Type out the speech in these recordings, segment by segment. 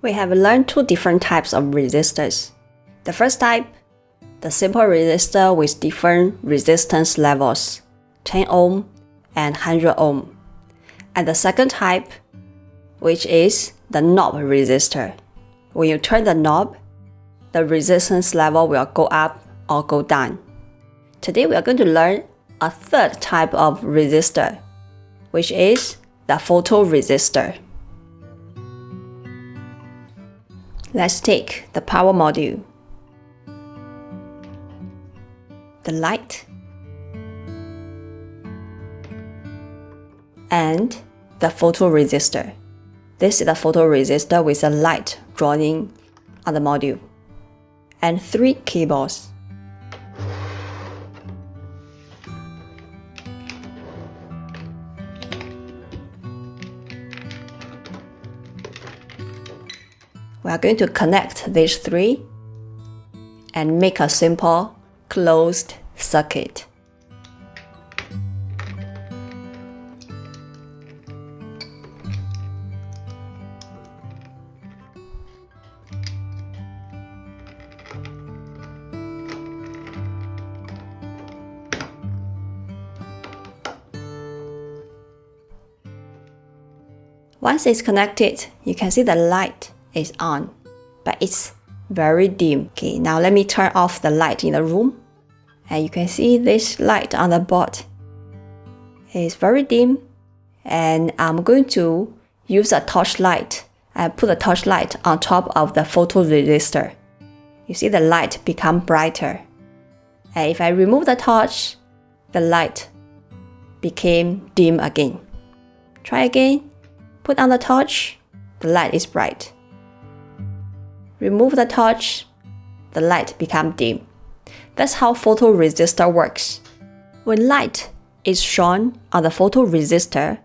We have learned two different types of resistors. The first type, the simple resistor with different resistance levels, 10 ohm and 100 ohm. And the second type, which is the knob resistor. When you turn the knob, the resistance level will go up or go down. Today we are going to learn a third type of resistor, which is the photoresistor. Let's take the power module, the light, and the photoresistor. This is the photoresistor with a light drawn in on the module, and 3 cables. We are going to connect these 3 and make a simple closed circuit. Once it's connected, you can see the light is on, but it's very dim. Okay, now let me turn off the light in the room, and you can see this light on the board is very dim, and I'm going to use a torchlight and put a torchlight on top of the photoresistor. You see the light become brighter, and if I remove the torch, the light became dim again. Try again, put on the torch, the light is bright. Remove the torch, the light becomes dim. That's how photoresistor works. When light is shone on the photoresistor,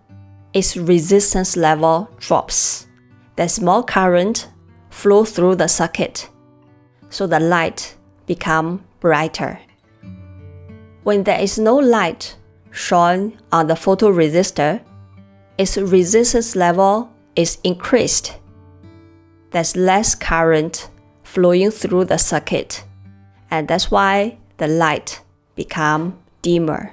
its resistance level drops. There's more current flow through the circuit, so the light becomes brighter. When there is no light shone on the photoresistor, its resistance level is increased. There's less current flowing through the circuit, and that's why the light becomes dimmer.